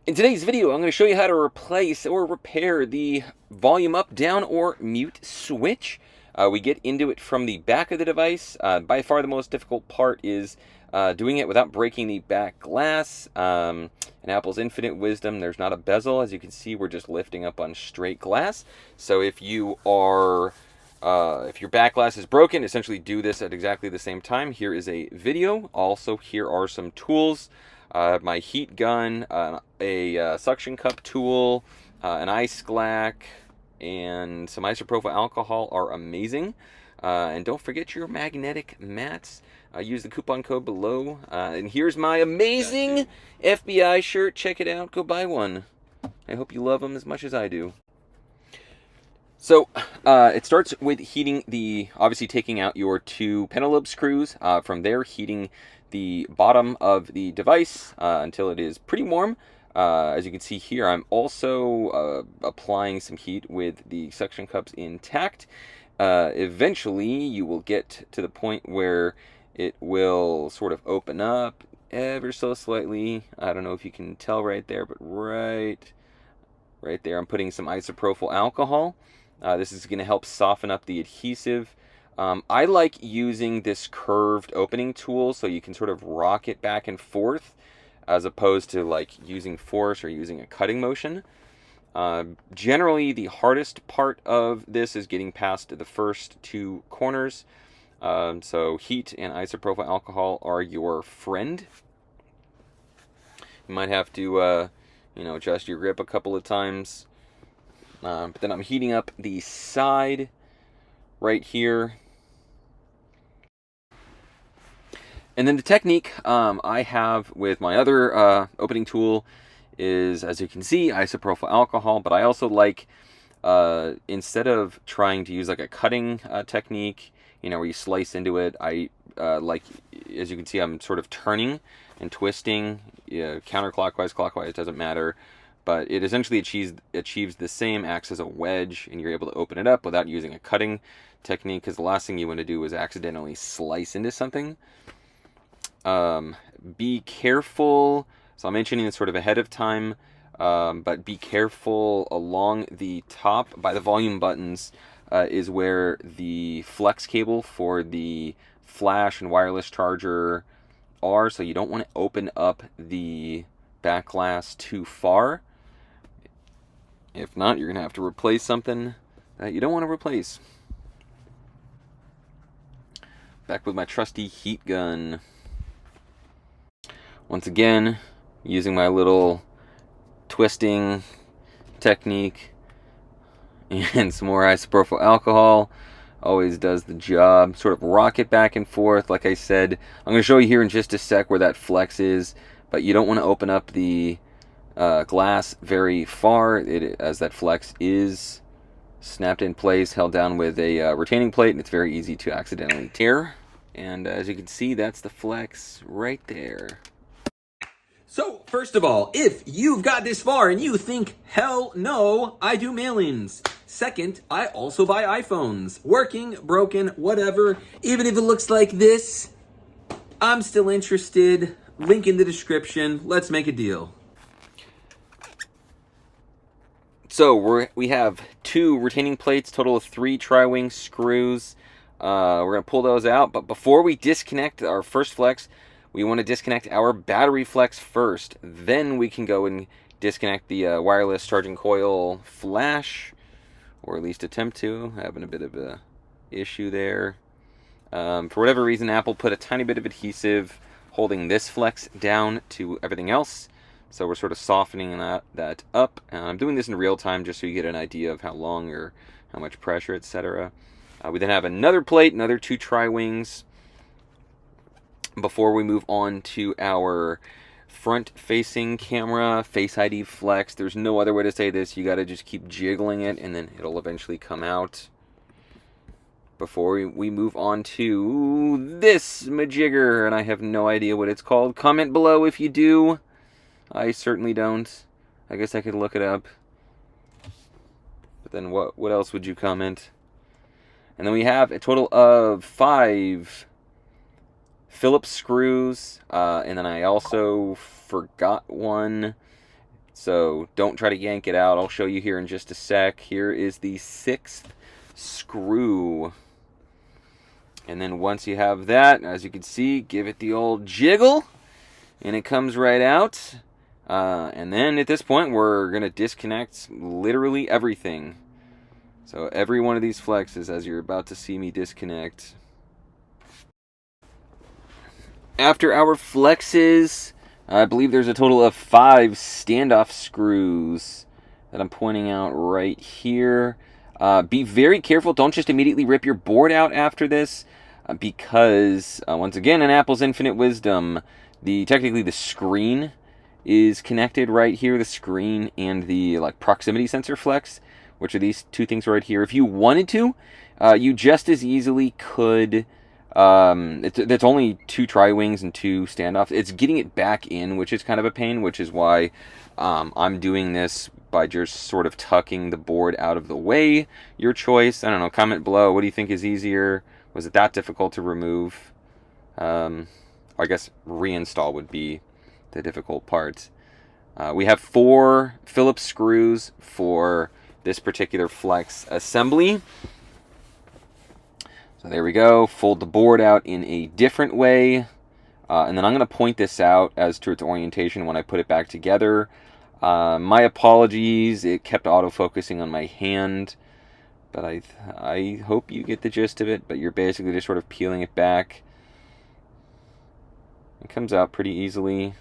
In today's video, I'm going to show you how to replace or repair the volume up, down, or mute switch. We get into it from the back of the device. By far the most difficult part is doing it without breaking the back glass. In Apple's infinite wisdom, there's not a bezel. As you can see, we're just lifting up on straight glass. So if you are... if your back glass is broken, essentially do this at exactly the same time. Here is a video. Also, here are some tools. My heat gun, a suction cup tool, an ice glack, and some isopropyl alcohol are amazing. And don't forget your magnetic mats. Use the coupon code below. And here's my amazing FBI shirt. Check it out. Go buy one. I hope you love them as much as I do. So it starts with heating obviously taking out your two pentalobe screws. From there, heating the bottom of the device until it is pretty warm. As you can see here, I'm also applying some heat with the suction cups intact. Eventually, you will get to the point where it will sort of open up ever so slightly. I don't know if you can tell right there, but right there, I'm putting some isopropyl alcohol. This is going to help soften up the adhesive. I like using this curved opening tool so you can sort of rock it back and forth as opposed to like using force or using a cutting motion. Generally, the hardest part of this is getting past the first two corners. So heat and isopropyl alcohol are your friend. You might have to adjust your grip a couple of times. But then I'm heating up the side right here. And then the technique I have with my other opening tool is, as you can see, isopropyl alcohol. But I also like, instead of trying to use like a cutting technique, where you slice into it, I like, as you can see, I'm sort of turning and twisting, counterclockwise, clockwise, it doesn't matter. But it essentially achieves the same, acts as a wedge, and you're able to open it up without using a cutting technique, because the last thing you want to do is accidentally slice into something. Be careful, so I'm mentioning this sort of ahead of time, but be careful along the top by the volume buttons is where the flex cable for the flash and wireless charger are, so you don't want to open up the back glass too far. If not, you're going to have to replace something that you don't want to replace. Back with my trusty heat gun. Once again, using my little twisting technique and some more isopropyl alcohol. Always does the job. Sort of rock it back and forth. Like I said, I'm going to show you here in just a sec where that flex is, but you don't want to open up the glass very far, as that flex is snapped in place, held down with a retaining plate, and it's very easy to accidentally tear. And as you can see, that's the flex right there. So, first of all, if you've got this far and you think, hell no, I do mail-ins. Second, I also buy iPhones. Working, broken, whatever. Even if it looks like this, I'm still interested. Link in the description. Let's make a deal. So we have two retaining plates, total of 3 tri-wing screws. We're going to pull those out, but before we disconnect our first flex, we want to disconnect our battery flex first. Then we can go and disconnect the wireless charging coil flash, or at least attempt to. Having a bit of a issue there. For whatever reason, Apple put a tiny bit of adhesive holding this flex down to everything else. So we're sort of softening that up. I'm doing this in real time just so you get an idea of how long or how much pressure, etc. We then have another plate, another 2 tri-wings. Before we move on to our front-facing camera, Face ID flex, there's no other way to say this. You got to just keep jiggling it, and then it'll eventually come out. Before we move on to this majigger, and I have no idea what it's called. Comment below if you do. I certainly don't. I guess I could look it up. But then what else would you comment? And then we have a total of 5 Phillips screws. And then I also forgot one. So don't try to yank it out. I'll show you here in just a sec. Here is the 6th screw. And then once you have that, as you can see, give it the old jiggle, and it comes right out. And then at this point, we're going to disconnect literally everything. So every one of these flexes, as you're about to see me disconnect. After our flexes, I believe there's a total of 5 standoff screws that I'm pointing out right here. Be very careful. Don't just immediately rip your board out after this, because once again, in Apple's infinite wisdom, technically the screen is connected right here. The screen and the proximity sensor flex, which are these two things right here. If you wanted to, you just as easily could. It's only 2 tri-wings and 2 standoffs. It's getting it back in, which is kind of a pain, which is why I'm doing this by just sort of tucking the board out of the way. Your choice. I don't know. Comment below. What do you think is easier? Was it that difficult to remove? I guess reinstall would be the difficult part. We have 4 Phillips screws for this particular flex assembly. So there we go. Fold the board out in a different way. And then I'm going to point this out as to its orientation when I put it back together. My apologies. It kept autofocusing on my hand. But I hope you get the gist of it. But you're basically just sort of peeling it back. It comes out pretty easily.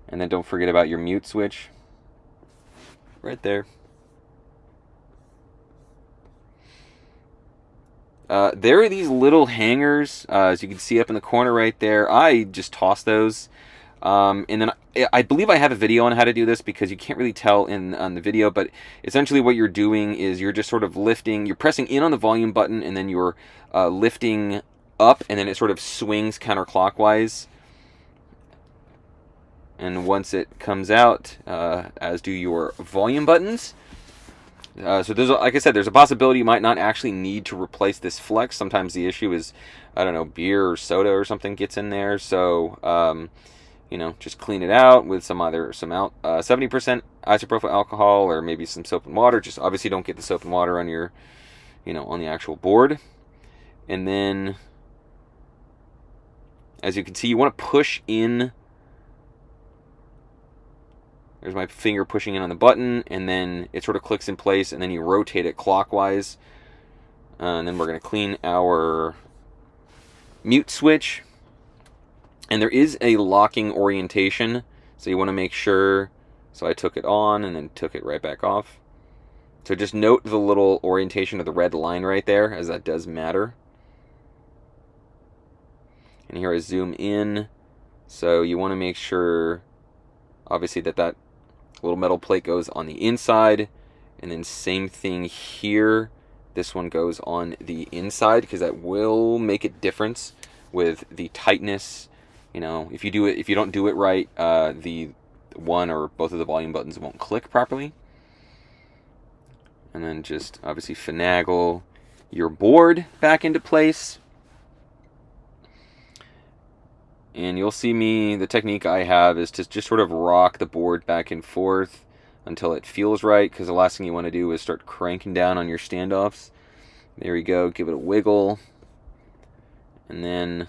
And then don't forget about your mute switch. Right there. There are these little hangers, as you can see up in the corner right there. I just toss those. And then I believe I have a video on how to do this, because you can't really tell on the video, but essentially what you're doing is you're just sort of lifting, you're pressing in on the volume button, and then you're lifting up, and then it sort of swings counterclockwise. And once it comes out, as do your volume buttons. So there's, like I said, there's a possibility you might not actually need to replace this flex. Sometimes the issue is, I don't know, beer or soda or something gets in there. So, you know, just clean it out with some 70% isopropyl alcohol, or maybe some soap and water. Just obviously don't get the soap and water on your, you know, on the actual board. And then, as you can see, you want to push in. There's my finger pushing in on the button, and then it sort of clicks in place, and then you rotate it clockwise. And then we're going to clean our mute switch. And there is a locking orientation, so you want to make sure. So I took it on and then took it right back off. So just note the little orientation of the red line right there, as that does matter. And here I zoom in. So you want to make sure, obviously, that little metal plate goes on the inside, and then same thing here. This one goes on the inside, because that will make a difference with the tightness. You know, if you don't do it right, the one or both of the volume buttons won't click properly. And then just obviously finagle your board back into place. And you'll see the technique I have is to just sort of rock the board back and forth until it feels right, because the last thing you want to do is start cranking down on your standoffs. There we go, give it a wiggle. And then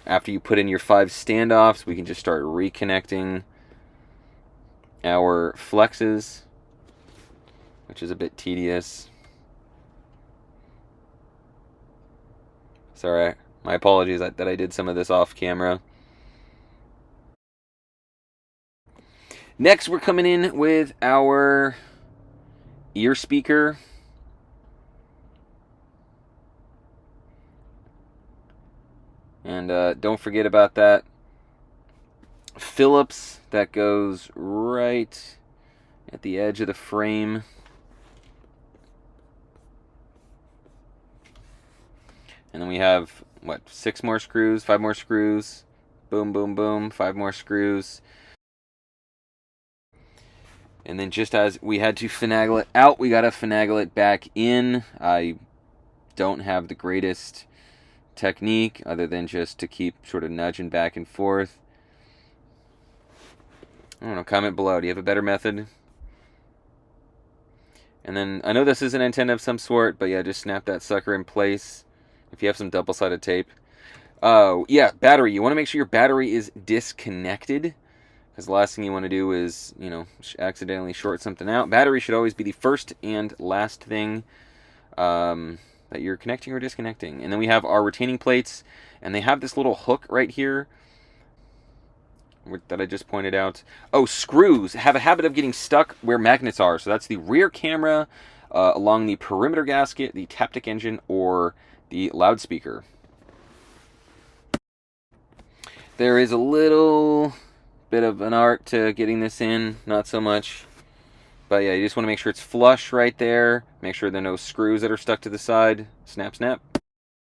after you put in your 5 standoffs, we can just start reconnecting our flexes, which is a bit tedious. Sorry. My apologies that I did some of this off camera. Next, we're coming in with our ear speaker. And don't forget about that Phillips that goes right at the edge of the frame. And then we have, 6 more screws, 5 more screws, boom, boom, boom, 5 more screws. And then just as we had to finagle it out, we got to finagle it back in. I don't have the greatest technique other than just to keep sort of nudging back and forth. I don't know, comment below. Do you have a better method? And then, I know this is an antenna of some sort, but yeah, just snap that sucker in place if you have some double-sided tape. Yeah, battery. You want to make sure your battery is disconnected, because the last thing you want to do is, accidentally short something out. Battery should always be the first and last thing that you're connecting or disconnecting. And then we have our retaining plates, and they have this little hook right here that I just pointed out. Oh, screws have a habit of getting stuck where magnets are. So that's the rear camera, along the perimeter gasket, the Taptic engine, or the loudspeaker. There is a little bit of an art to getting this in, not so much. But yeah, you just want to make sure it's flush right there. Make sure there are no screws that are stuck to the side. Snap, snap.